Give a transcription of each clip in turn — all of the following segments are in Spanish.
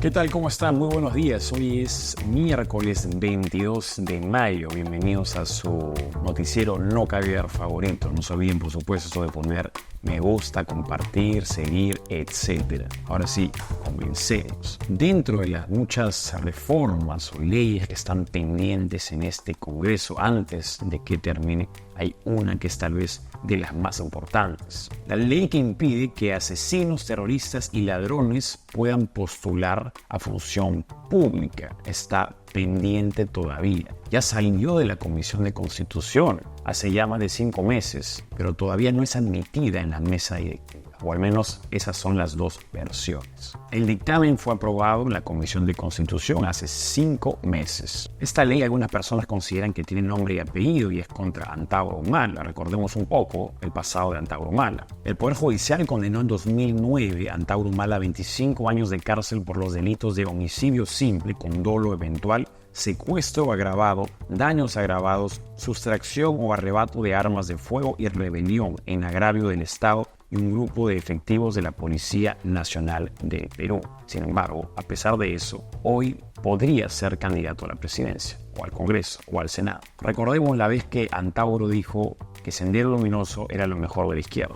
¿Qué tal? ¿Cómo están? Muy buenos días. Hoy es miércoles 22 de mayo. Bienvenidos a su noticiero no caviar favorito. No se olviden, por supuesto, de poner me gusta, compartir, seguir, etc. Ahora sí, comencemos. Dentro de las muchas reformas o leyes que están pendientes en este Congreso antes de que termine, hay una que es tal vez de las más importantes. La ley que impide que asesinos, terroristas y ladrones puedan postular a función pública está pendiente todavía. Ya salió de la Comisión de Constitución hace ya más de 5 meses, pero todavía no es admitida en la mesa directiva. O al menos esas son las dos versiones. El dictamen fue aprobado en la Comisión de Constitución hace 5 meses. Esta ley algunas personas consideran que tiene nombre y apellido y es contra Antauro Humala. Recordemos un poco el pasado de Antauro Humala. El Poder Judicial condenó en 2009 a Antauro Humala a 25 años de cárcel por los delitos de homicidio simple con dolo eventual, secuestro agravado, daños agravados, sustracción o arrebato de armas de fuego y rebelión en agravio del Estado y un grupo de efectivos de la Policía Nacional de Perú. Sin embargo, a pesar de eso, hoy podría ser candidato a la presidencia, o al Congreso, o al Senado. Recordemos la vez que Antauro dijo que Sendero Luminoso era lo mejor de la izquierda.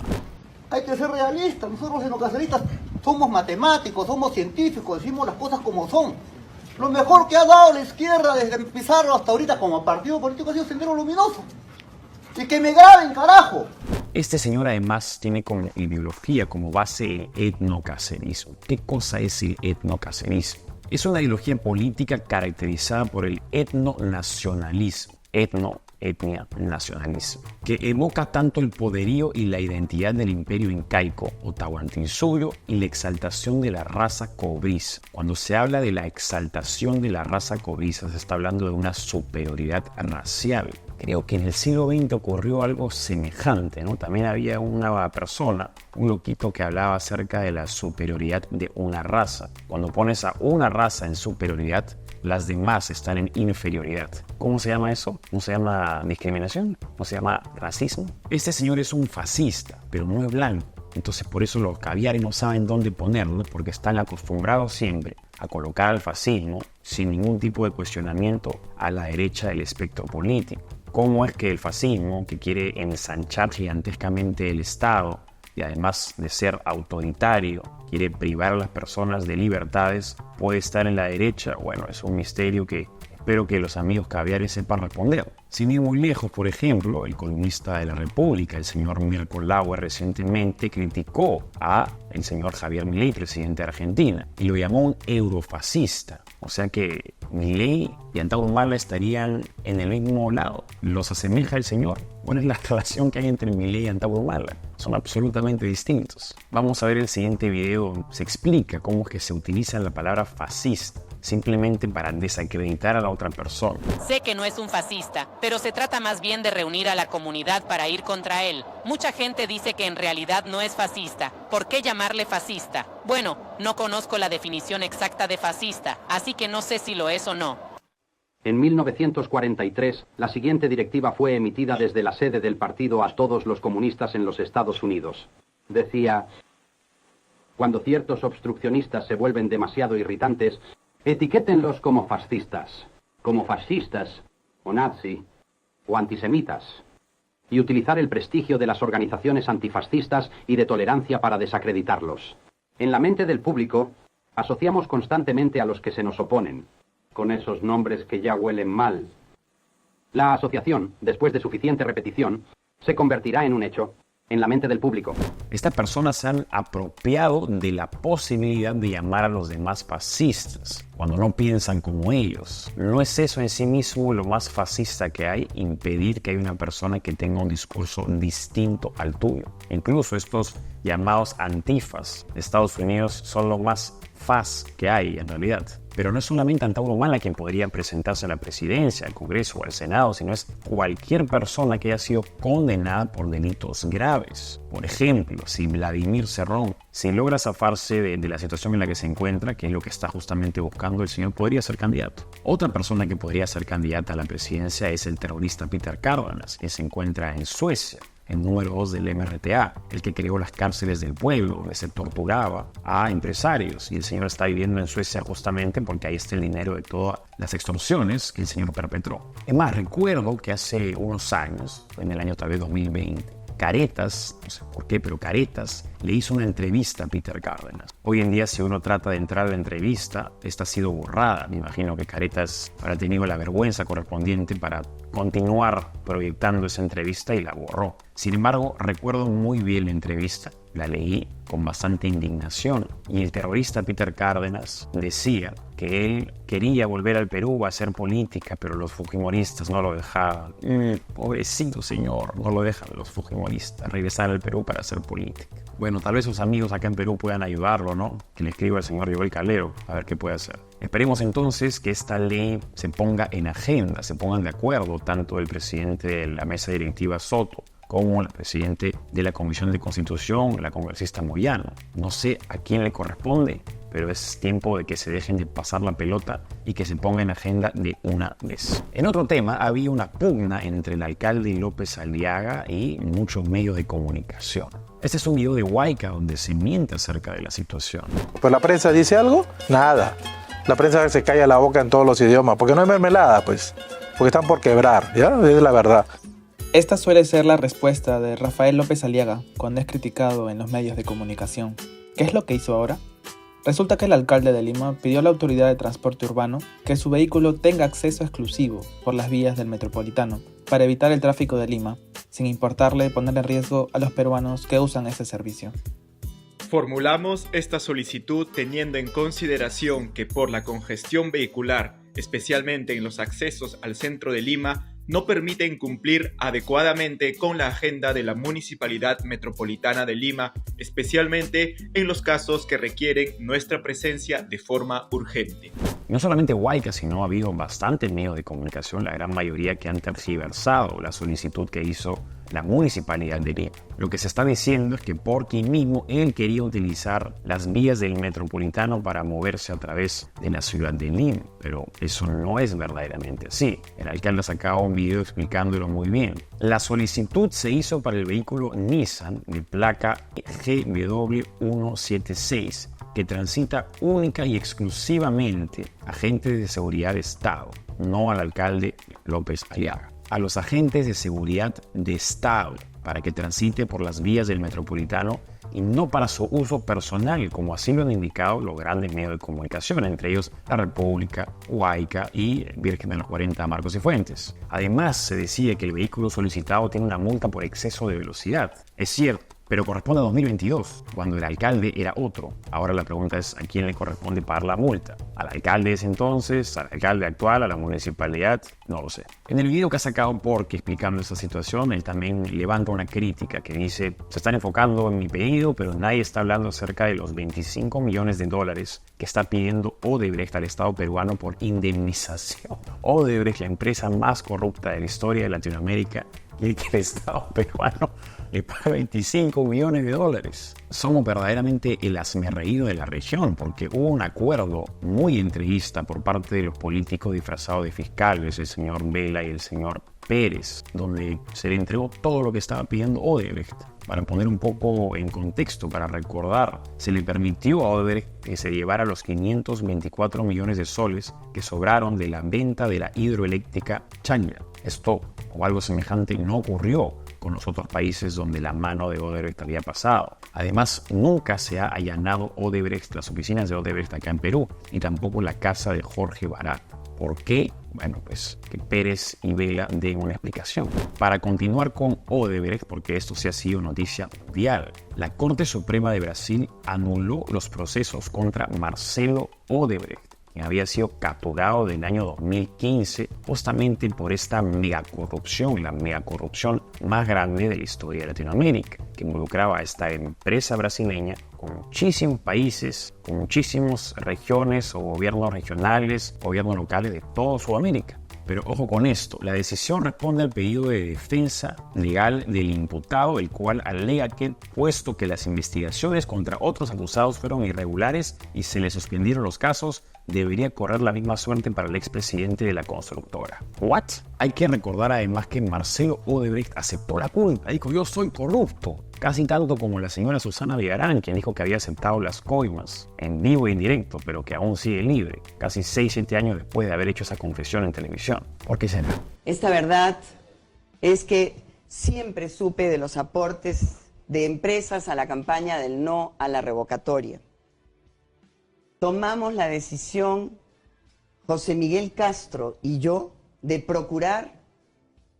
Hay que ser realistas. Nosotros en Ocasaristas somos matemáticos, somos científicos, decimos las cosas como son. Lo mejor que ha dado la izquierda desde Pizarro hasta ahorita como partido político ha sido Sendero Luminoso. Y que me graben, carajo. Este señor además tiene como ideología, como base el etnocacerismo. ¿Qué cosa es el etnocacerismo? Es una ideología política caracterizada por el etnonacionalismo. Etnia, nacionalismo, que evoca tanto el poderío y la identidad del imperio incaico o Tahuantinsuyo y la exaltación de la raza cobriza. Cuando se habla de la exaltación de la raza cobriza, se está hablando de una superioridad racial. Creo que en el siglo XX ocurrió algo semejante, ¿no? También había una persona, un loquito que hablaba acerca de la superioridad de una raza. Cuando pones a una raza en superioridad, las demás están en inferioridad. ¿Cómo se llama eso? ¿No se llama discriminación? ¿No se llama racismo? Este señor es un fascista, pero no es blanco. Entonces por eso los caviares no saben dónde ponerlo, porque están acostumbrados siempre a colocar al fascismo sin ningún tipo de cuestionamiento a la derecha del espectro político. ¿Cómo es que el fascismo, que quiere ensanchar gigantescamente el Estado y además de ser autoritario, quiere privar a las personas de libertades, puede estar en la derecha? Bueno, es un misterio que espero que los amigos caviares sepan responder. Sin ir muy lejos, por ejemplo, el columnista de La República, el señor Mirko Lauer, recientemente criticó a el señor Javier Milei, presidente de Argentina, y lo llamó un eurofascista. O sea que Milei y Antauro Humala estarían en el mismo lado. ¿Los asemeja el señor? ¿Cuál es la relación que hay entre Milei y Antauro Humala? Son absolutamente distintos. Vamos a ver el siguiente video. Se explica cómo es que se utiliza la palabra fascista simplemente para desacreditar a la otra persona. Sé que no es un fascista, pero se trata más bien de reunir a la comunidad para ir contra él. Mucha gente dice que en realidad no es fascista. ¿Por qué llamarle fascista? Bueno, no conozco la definición exacta de fascista, así que no sé si lo es o no. En 1943, la siguiente directiva fue emitida desde la sede del partido a todos los comunistas en los Estados Unidos. Decía: cuando ciertos obstruccionistas se vuelven demasiado irritantes, etiquétenlos como fascistas, o nazi, o antisemitas, y utilizar el prestigio de las organizaciones antifascistas y de tolerancia para desacreditarlos. En la mente del público, asociamos constantemente a los que se nos oponen, con esos nombres que ya huelen mal. La asociación, después de suficiente repetición, se convertirá en un hecho en la mente del público. Estas personas se han apropiado de la posibilidad de llamar a los demás fascistas cuando no piensan como ellos. ¿No es eso en sí mismo lo más fascista que hay? Impedir que haya una persona que tenga un discurso distinto al tuyo. Incluso estos llamados antifas de Estados Unidos son lo más faz que hay en realidad. Pero no es solamente Antauro Humala quien podría presentarse a la presidencia, al Congreso o al Senado, sino es cualquier persona que haya sido condenada por delitos graves. Por ejemplo, si Vladimir Cerrón, si logra zafarse de la situación en la que se encuentra, que es lo que está justamente buscando el señor, podría ser candidato. Otra persona que podría ser candidata a la presidencia es el terrorista Peter Cárdenas, que se encuentra en Suecia. el número 2 del MRTA, el que creó las cárceles del pueblo, donde se torturaba a empresarios. Y el señor está viviendo en Suecia justamente porque ahí está el dinero de todas las extorsiones que el señor perpetró. Es más, recuerdo que hace unos años, en el año tal vez 2020, Caretas, no sé por qué, pero Caretas le hizo una entrevista a Peter Cárdenas. Hoy en día, si uno trata de entrar a la entrevista, esta ha sido borrada. Me imagino que Caretas habrá tenido la vergüenza correspondiente para continuar proyectando esa entrevista y la borró. Sin embargo, recuerdo muy bien la entrevista, la leí con bastante indignación y el terrorista Peter Cárdenas decía que él quería volver al Perú a hacer política, pero los fujimoristas no lo dejaban. Pobrecito señor, no lo dejan los fujimoristas regresar al Perú para hacer política. Bueno, tal vez sus amigos acá en Perú puedan ayudarlo, ¿no? Que le escriba al señor Joel Calero a ver qué puede hacer. Esperemos entonces que esta ley se ponga en agenda, se pongan de acuerdo tanto el presidente de la mesa directiva Soto como la presidente de la Comisión de Constitución, la congresista Moyano. No sé a quién le corresponde, pero es tiempo de que se dejen de pasar la pelota y que se ponga en agenda de una vez. En otro tema, había una pugna entre el alcalde López Aliaga y muchos medios de comunicación. Este es un video de Huayca donde se miente acerca de la situación. Pues la prensa dice algo, nada. La prensa se calla la boca en todos los idiomas, porque no hay mermelada, pues. Porque están por quebrar, ¿ya? Es la verdad. Esta suele ser la respuesta de Rafael López Aliaga cuando es criticado en los medios de comunicación. ¿Qué es lo que hizo ahora? Resulta que el alcalde de Lima pidió a la autoridad de transporte urbano que su vehículo tenga acceso exclusivo por las vías del metropolitano para evitar el tráfico de Lima, sin importarle poner en riesgo a los peruanos que usan ese servicio. Formulamos esta solicitud teniendo en consideración que por la congestión vehicular, especialmente en los accesos al centro de Lima, no permiten cumplir adecuadamente con la agenda de la Municipalidad Metropolitana de Lima, especialmente en los casos que requieren nuestra presencia de forma urgente. No solamente Huayca, sino ha habido bastantes medios de comunicación, la gran mayoría que han tergiversado la solicitud que hizo la Municipalidad de Lima. Lo que se está diciendo es que porque mismo él quería utilizar las vías del metropolitano para moverse a través de la ciudad de Lima, pero eso no es verdaderamente así. El alcalde ha sacado un video explicándolo muy bien. La solicitud se hizo para el vehículo Nissan de placa GW176, que transita única y exclusivamente a agentes de seguridad de Estado, no al alcalde López Aliaga. A los agentes de seguridad de Estado para que transite por las vías del metropolitano y no para su uso personal, como así lo han indicado los grandes medios de comunicación, entre ellos La República, Huayca y Virgen de los 40, Marcos y Fuentes. Además, se decía que el vehículo solicitado tiene una multa por exceso de velocidad. Es cierto, pero corresponde a 2022, cuando el alcalde era otro. Ahora la pregunta es a quién le corresponde pagar la multa. ¿Al alcalde de ese entonces? ¿Al alcalde actual? ¿A la municipalidad? No lo sé. En el video que ha sacado Porky explicando esta situación, él también levanta una crítica que dice: se están enfocando en mi pedido, pero nadie está hablando acerca de los 25 millones de dólares que está pidiendo Odebrecht al Estado peruano por indemnización. Odebrecht, la empresa más corrupta de la historia de Latinoamérica, y que el Estado peruano le paga 25 millones de dólares. Somos verdaderamente el hazmerreído de la región, porque hubo un acuerdo muy entreguista por parte de los políticos disfrazados de fiscales, el señor Vela y el señor Pérez, donde se le entregó todo lo que estaba pidiendo Odebrecht. Para poner un poco en contexto, para recordar, se le permitió a Odebrecht que se llevara los 524 millones de soles que sobraron de la venta de la hidroeléctrica Chanja. Esto o algo semejante no ocurrió con los otros países donde la mano de Odebrecht había pasado. Además, nunca se ha allanado Odebrecht, las oficinas de Odebrecht acá en Perú, ni tampoco la casa de Jorge Barat. ¿Por qué? Bueno, pues que Pérez y Vela den una explicación. Para continuar con Odebrecht, porque esto sí ha sido noticia mundial, la Corte Suprema de Brasil anuló los procesos contra Marcelo Odebrecht, quien había sido capturado en el año 2015 justamente por esta megacorrupción, la megacorrupción más grande de la historia de Latinoamérica, que involucraba a esta empresa brasileña con muchísimos países, con muchísimas regiones o gobiernos regionales, gobiernos locales de toda Sudamérica. Pero ojo con esto, la decisión responde al pedido de defensa legal del imputado, el cual alega que, puesto que las investigaciones contra otros acusados fueron irregulares y se le suspendieron los casos, debería correr la misma suerte para el expresidente de la constructora. ¿What? Hay que recordar además que Marcelo Odebrecht aceptó la culpa, dijo yo soy corrupto, casi tanto como la señora Susana Villarán, quien dijo que había aceptado las coimas en vivo e indirecto, pero que aún sigue libre, casi 6-7 años después de haber hecho esa confesión en televisión. ¿Por qué será? Esta verdad es que siempre supe de los aportes de empresas a la campaña del no a la revocatoria. Tomamos la decisión, José Miguel Castro y yo, de procurar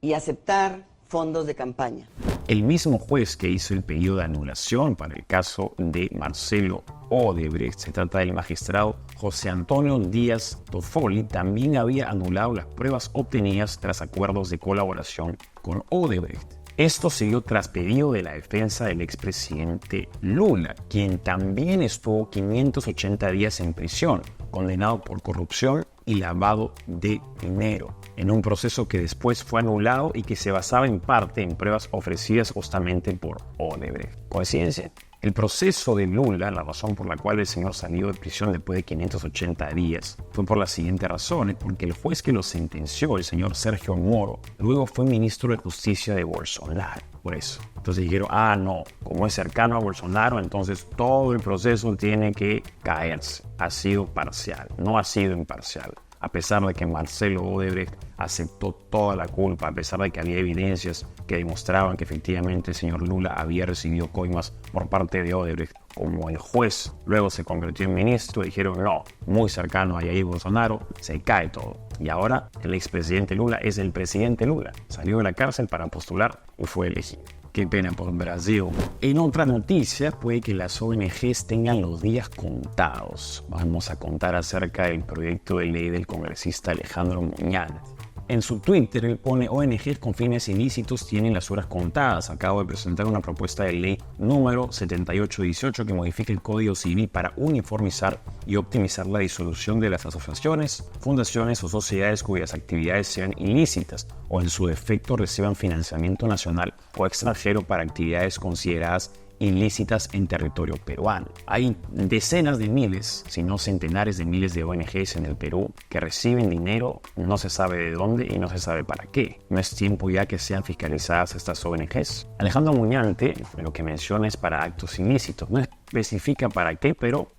y aceptar fondos de campaña. El mismo juez que hizo el pedido de anulación para el caso de Marcelo Odebrecht, se trata del magistrado José Antonio Díaz Toffoli, también había anulado las pruebas obtenidas tras acuerdos de colaboración con Odebrecht. Esto se dio tras pedido de la defensa del expresidente Lula, quien también estuvo 580 días en prisión, condenado por corrupción y lavado de dinero, en un proceso que después fue anulado y que se basaba en parte en pruebas ofrecidas justamente por Odebrecht. ¿Coincidencia? El proceso de Lula, la razón por la cual el señor salió de prisión después de 580 días, fue por las siguientes razones, porque el juez que lo sentenció, el señor Sergio Moro, luego fue ministro de Justicia de Bolsonaro. Por eso. Entonces dijeron, no, como es cercano a Bolsonaro, entonces todo el proceso tiene que caerse. Ha sido parcial, no ha sido imparcial. A pesar de que Marcelo Odebrecht aceptó toda la culpa, a pesar de que había evidencias que demostraban que efectivamente el señor Lula había recibido coimas por parte de Odebrecht, como el juez luego se convirtió en ministro, dijeron no, muy cercano a Jair Bolsonaro, se cae todo. Y ahora el expresidente Lula es el presidente Lula. Salió de la cárcel para postular y fue elegido. Qué pena por Brasil. En otra noticia, puede que las ONGs tengan los días contados. Vamos a contar acerca del proyecto de ley del congresista Alejandro Muñante. En su Twitter, él pone ONGs con fines ilícitos tienen las horas contadas. Acabo de presentar una propuesta de ley número 7818 que modifica el Código Civil para uniformizar y optimizar la disolución de las asociaciones, fundaciones o sociedades cuyas actividades sean ilícitas o en su defecto reciban financiamiento nacional o extranjero para actividades consideradas ilícitas en territorio peruano. Hay decenas de miles, si no centenares de miles de ONGs en el Perú que reciben dinero, no se sabe de dónde y no se sabe para qué. ¿No es tiempo ya que sean fiscalizadas estas ONGs? Alejandro Muñante lo que menciona es para actos ilícitos. No especifica para qué, pero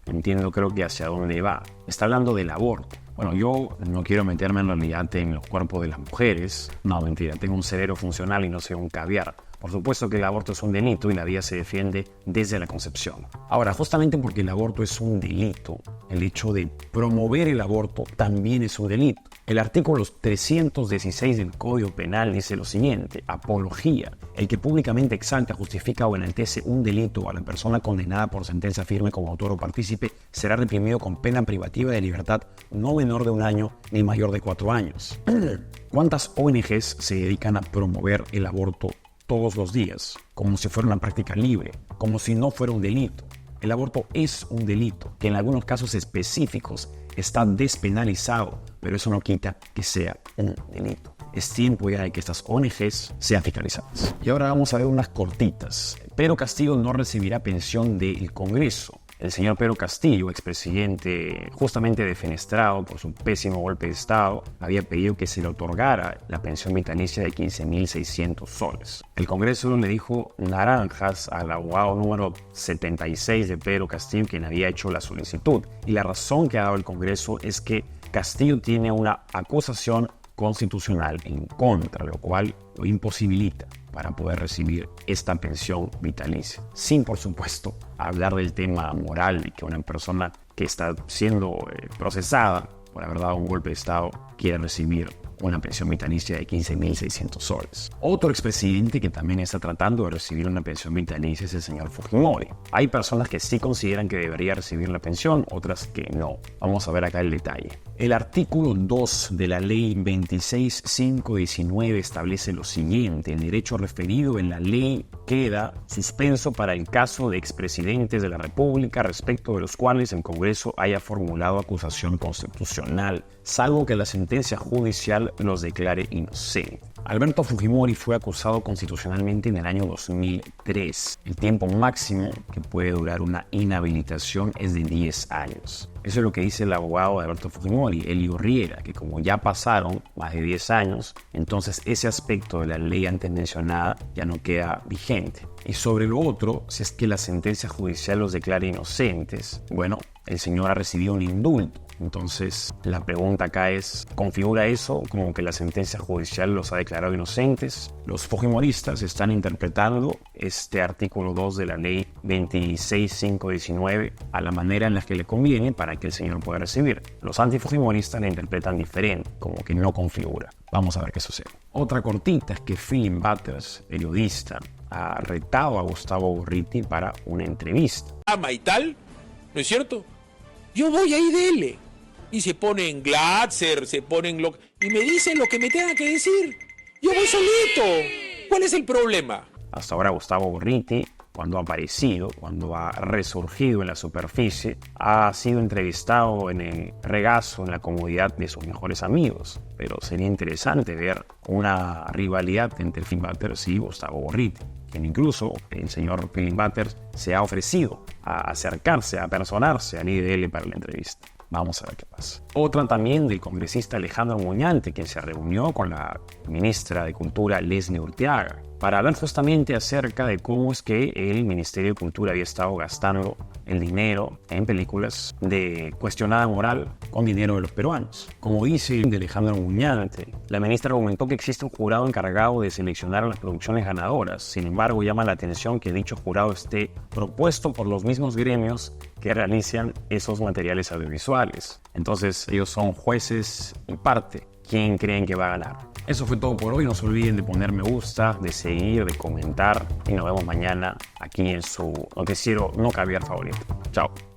creo que hacia dónde va. Está hablando del aborto. Bueno, yo no quiero meterme en realidad en los cuerpos de las mujeres. No, mentira, tengo un cerebro funcional y no soy un caviar. Por supuesto que el aborto es un delito y la vida se defiende desde la concepción. Ahora, justamente porque el aborto es un delito, el hecho de promover el aborto también es un delito. El artículo 316 del Código Penal dice lo siguiente: apología. El que públicamente exalta, justifica o enaltece un delito a la persona condenada por sentencia firme como autor o partícipe será reprimido con pena privativa de libertad no menor de 1 año ni mayor de 4 años. ¿Cuántas ONGs se dedican a promover el aborto todos los días, como si fuera una práctica libre, como si no fuera un delito? El aborto es un delito, que en algunos casos específicos está despenalizado, pero eso no quita que sea un delito. Es tiempo ya de que estas ONGs sean fiscalizadas. Y ahora vamos a ver unas cortitas. Pedro Castillo no recibirá pensión del Congreso. El señor Pedro Castillo, expresidente justamente defenestrado por su pésimo golpe de Estado, había pedido que se le otorgara la pensión vitalicia de 15.600 soles. El Congreso le dijo naranjas al abogado número 76 de Pedro Castillo, quien había hecho la solicitud. Y la razón que ha dado el Congreso es que Castillo tiene una acusación constitucional en contra, lo cual lo imposibilita para poder recibir esta pensión vitalicia. Sin, por supuesto, hablar del tema moral y que una persona que está siendo procesada por haber dado un golpe de Estado quiera recibir una pensión vitalicia de 15.600 soles. Otro expresidente que también está tratando de recibir una pensión vitalicia es el señor Fujimori. Hay personas que sí consideran que debería recibir la pensión, otras que no. Vamos a ver acá el detalle. El artículo 2 de la Ley 26.519 establece lo siguiente: el derecho referido en la ley queda suspenso para el caso de expresidentes de la República respecto de los cuales el Congreso haya formulado acusación constitucional, salvo que la sentencia judicial los declare inocentes. Alberto Fujimori fue acusado constitucionalmente en el año 2003. El tiempo máximo que puede durar una inhabilitación es de 10 años. Eso es lo que dice el abogado de Alberto Fujimori, Elio Riera, que como ya pasaron más de 10 años, entonces ese aspecto de la ley antes mencionada ya no queda vigente. Y sobre lo otro, si es que la sentencia judicial los declara inocentes, bueno, el señor ha recibido un indulto. Entonces, la pregunta acá es, ¿configura eso como que la sentencia judicial los ha declarado inocentes? Los fujimoristas están interpretando este artículo 2 de la ley 26.519 a la manera en la que le conviene para que el señor pueda recibir. Los antifujimoristas la interpretan diferente, como que no configura. Vamos a ver qué sucede. Otra cortita es que Philip Butters, periodista, ha retado a Gustavo Gorriti para una entrevista. Y tal, ¿no es cierto? Yo voy ahí dele. Y se ponen Glatzer, se ponen y me dicen lo que me tengan que decir. Yo voy solito. ¿Cuál es el problema? Hasta ahora Gustavo Gorriti, cuando ha aparecido, cuando ha resurgido en la superficie, ha sido entrevistado en el regazo, en la comodidad de sus mejores amigos. Pero sería interesante ver una rivalidad entre Philip Butters y Gustavo Gorriti. Quien incluso el señor Philip Butters se ha ofrecido a acercarse, a personarse al IDL para la entrevista. Vamos a ver qué pasa. Otra también del congresista Alejandro Muñante, quien se reunió con la ministra de Cultura Leslie Urteaga para hablar justamente acerca de cómo es que el Ministerio de Cultura había estado gastando el dinero en películas de cuestionada moral con dinero de los peruanos. Como dice Alejandro Muñante, la ministra argumentó que existe un jurado encargado de seleccionar las producciones ganadoras. Sin embargo, llama la atención que dicho jurado esté propuesto por los mismos gremios que realizan esos materiales audiovisuales. Entonces, ellos son jueces y parte. ¿Quién creen que va a ganar? Eso fue todo por hoy. No se olviden de poner me gusta, de seguir, de comentar. Y nos vemos mañana aquí en su noticiero No Caviar favorito. Chao.